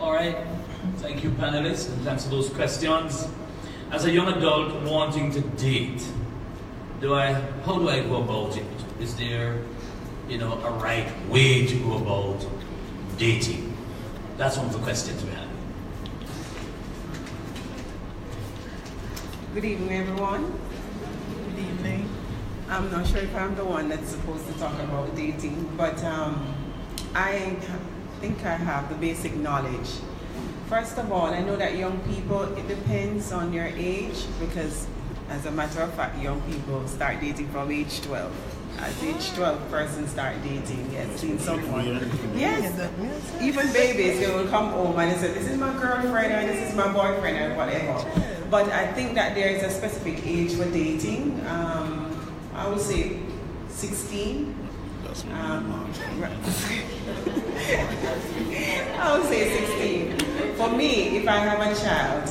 All right. Thank you, panelists, and thanks for those questions. As a young adult wanting to date, how do I go about it? Is there, a right way to go about dating? That's one of the questions we have. Good evening, everyone. Good evening. I'm not sure if I'm the one that's supposed to talk about dating, but I think I have the basic knowledge. First of all, I know that young people, it depends on your age, because as a matter of fact, young people start dating from age 12. At age 12, persons start dating. Yes, seen someone. Yes, even babies, they will come home and they say, this is my girlfriend or this is my boyfriend or whatever. But I think that there is a specific age for dating. I would say 16. That's I would say 16. For me, if I have a child,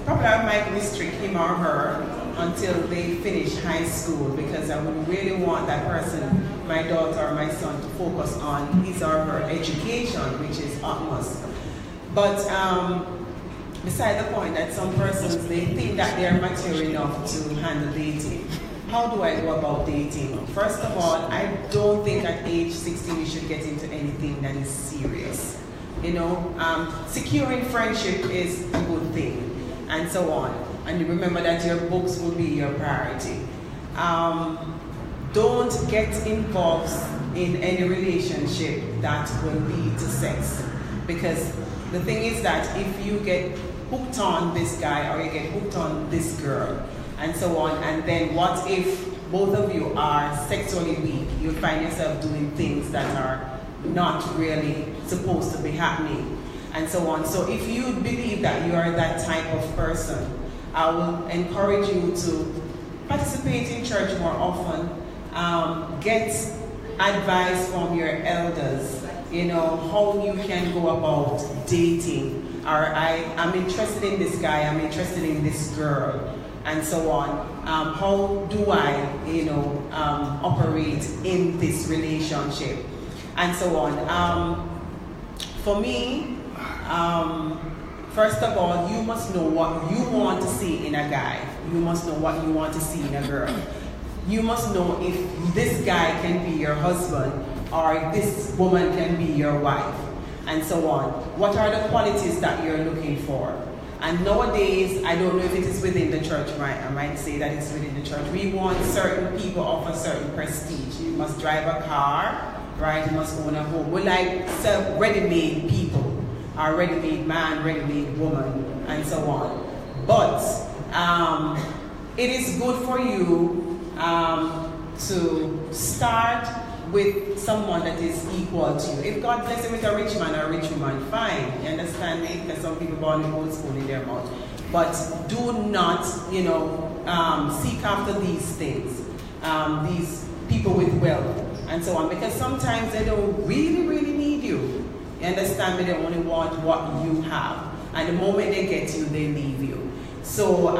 probably I might restrict him or her until they finish high school, because I would really want that person, my daughter or my son, to focus on his or her education, which is utmost. But beside the point that some persons, they think that they are mature enough to handle dating. How do I go about dating? First of all, I don't think at age 16 you should get into anything that is serious. Securing friendship is a good thing, and so on. And you remember that your books will be your priority. Don't get involved in any relationship that will lead to sex. Because the thing is that if you get hooked on this guy or you get hooked on this girl, and so on, and then what if both of you are sexually weak? You'll find yourself doing things that are not really supposed to be happening, and so on. So if you believe that you are that type of person, I will encourage you to participate in church more often, get advice from your elders, how you can go about dating, or I'm interested in this guy, I'm interested in this girl, and so on. How do I, operate in this relationship, and so on. For me, first of all, you must know what you want to see in a guy. You must know what you want to see in a girl. You must know if this guy can be your husband or if this woman can be your wife, and so on. What are the qualities that you're looking for? And nowadays, I don't know if it is within the church, right? I might say that it's within the church. We want certain people of a certain prestige. You must drive a car, right? You must own a home. We like ready-made people. Are ready-made man, ready-made woman, and so on. But it is good for you to start with someone that is equal to you. If God bless you with a rich man or a rich woman, fine. You understand me? Because some people born with old spoon in their mouth. But do not, seek after these things, these people with wealth, and so on. Because sometimes they don't really, really need you. You understand me? They only want what you have. And the moment they get you, they leave you. So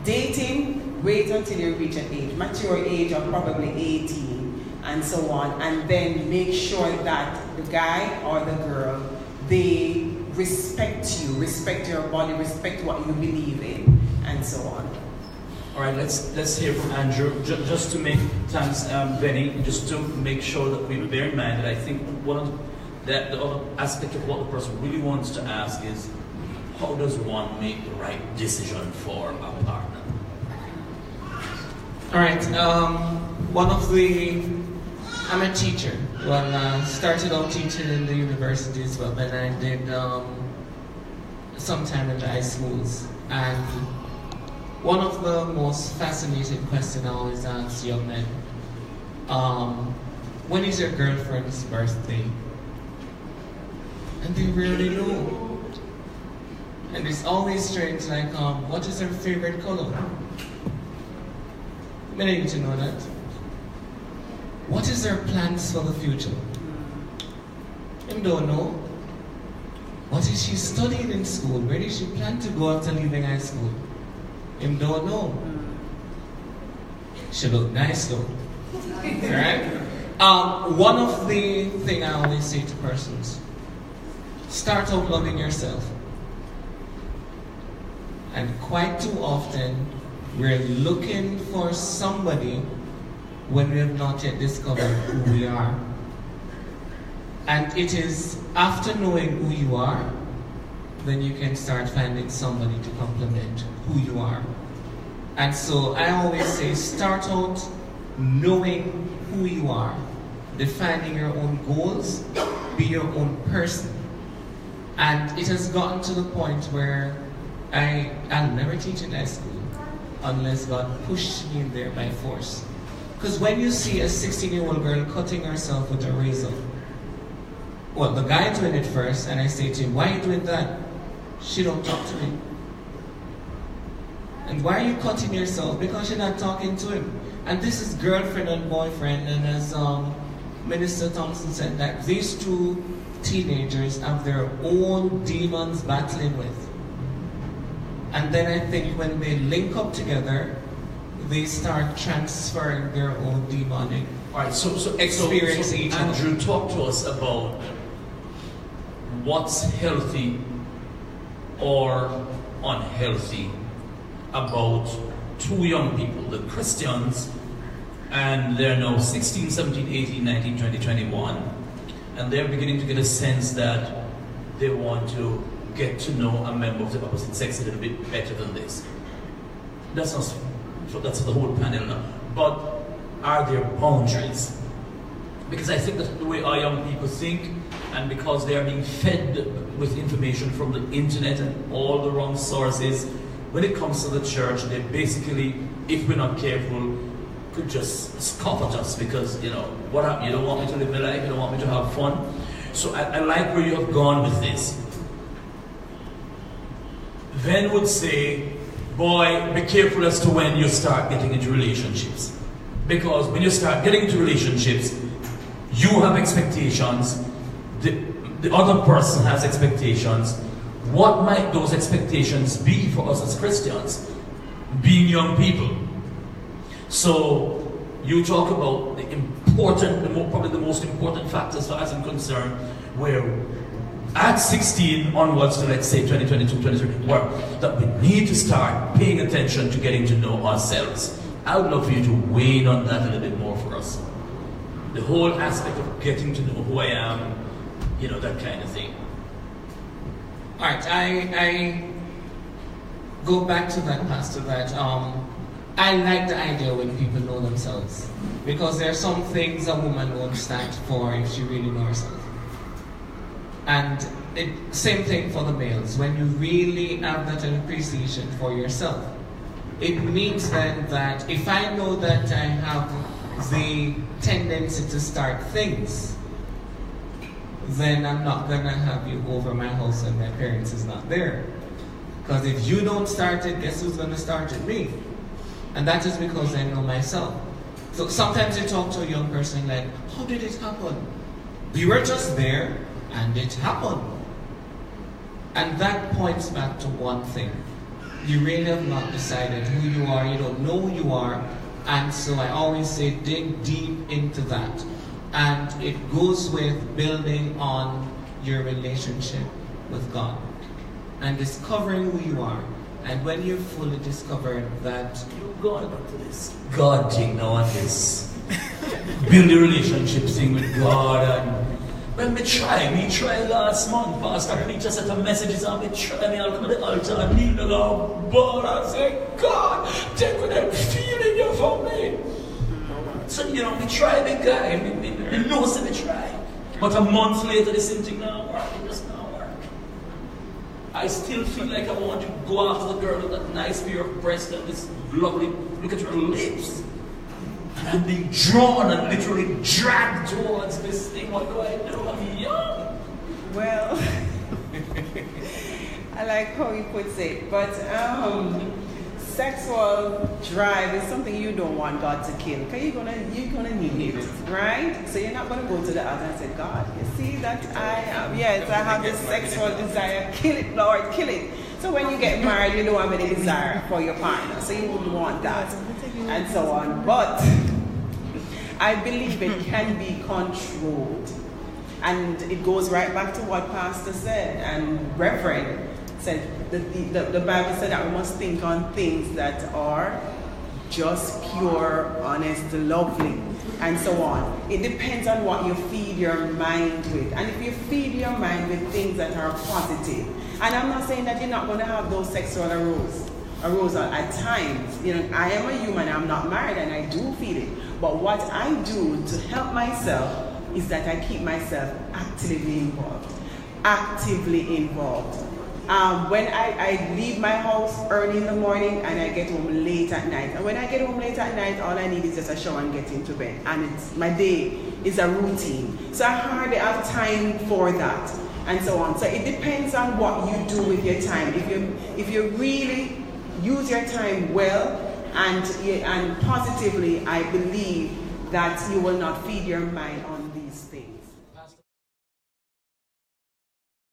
dating, wait until you reach an age, mature age of probably 18, and so on. And then make sure that the guy or the girl, they respect you, respect your body, respect what you believe in, and so on. All right, let's hear from Andrew. Just to make, thanks, Benny, just to make sure that we bear in mind that I think the other aspect of what the person really wants to ask is, how does one make the right decision for a partner? All right. I'm a teacher. Well, started out teaching in the university as well, but I did some time in the high schools. And one of the most fascinating questions I always ask young men, when is your girlfriend's birthday? And they rarely know. And it's always strange, like, what is her favorite color? Many need to know that. What is her plans for the future? Him don't know. What is she studying in school? Where does she plan to go after leaving high school? Him don't know. She look nice though. Right? One of the things I always say to persons, start out loving yourself. And quite too often, we're looking for somebody when we have not yet discovered who we are. And it is after knowing who you are, then you can start finding somebody to complement who you are. And so I always say, start out knowing who you are, defining your own goals, be your own person. And it has gotten to the point where I'll never teach in high school unless God pushed me in there by force. Because when you see a 16-year-old girl cutting herself with a razor, well, the guy doing it first, and I say to him, why are you doing that? She don't talk to me. And why are you cutting yourself? Because you're not talking to him. And this is girlfriend and boyfriend, and as Minister Thompson said, that these two teenagers have their own demons battling with. And then I think when they link up together, they start transferring their own demonic experience each other. Andrew, talk to us about what's healthy or unhealthy about two young people, the Christians, and they're now 16, 17, 18, 19, 20, 21, and they're beginning to get a sense that they want to get to know a member of the opposite sex a little bit better than this. That's the whole panel now. But are there boundaries? Because I think that the way our young people think, and because they are being fed with information from the internet and all the wrong sources, when it comes to the church, they basically, if we're not careful, could just scoff at us because, you know, what happened? You don't want me to live my life, you don't want me to have fun. So I like where you have gone with this. Ven would say, boy, be careful as to when you start getting into relationships. Because when you start getting into relationships, you have expectations, the other person has expectations. What might those expectations be for us as Christians, being young people? So you talk about the important, probably the most important factor as far as I'm concerned, where at 16 onwards to, let's say, 2022, 2023, that we need to start paying attention to getting to know ourselves. I would love for you to weigh in on that a little bit more for us. The whole aspect of getting to know who I am, you know, that kind of thing. All right, I go back to that, Pastor, that I like the idea when people know themselves. Because there are some things a woman won't stand for if she really knows herself. And same thing for the males. When you really have that appreciation for yourself, it means then that if I know that I have the tendency to start things, then I'm not going to have you over my house when my parents is not there. Because if you don't start it, guess who's going to start it? Me. And that is because I know myself. So sometimes you talk to a young person like, how did it happen? We were just there and it happened. And that points back to one thing. You really have not decided who you are, you don't know who you are, and so I always say dig deep into that. And it goes with building on your relationship with God and discovering who you are. And when you've fully discovered that, You're going back to this God thing now and this build a relationship thing with God. And when we try last month, Pastor, and he just sent a messages and we try, and I'll come to the altar and kneel and go, but I say, God, take with that feeling you for me. So, you know, we try big guy, we know so we try. But a month later, the same thing now work, it does not work. I still feel like I want to go after the girl with that nice pair of breasts and this lovely, look at her lips. And I'm being drawn and literally dragged towards this thing. What do I do? I'm young. Well, I like how he puts it, but sexual drive is something you don't want God to kill, because you're gonna need it, right? So you're not gonna go to the altar and say, God, you see that I have this sexual desire. Kill it, Lord, kill it. So when you get married, you don't have any desire for your partner, so you wouldn't want that, and so on. But I believe it can be controlled. And it goes right back to what Pastor said and Reverend said. The Bible said that we must think on things that are just, pure, honest, lovely, and so on. It depends on what you feed your mind with. And if you feed your mind with things that are positive, and I'm not saying that you're not going to have those sexual arousal at times. You know, I am a human, I'm not married, and I do feel it. But what I do to help myself is that I keep myself actively involved. When I leave my house early in the morning and I get home late at night. And when I get home late at night, all I need is just a shower and get into bed. And my day is a routine. So I hardly have time for that, and so on. So it depends on what you do with your time. If you really use your time well and positively, I believe that you will not feed your mind on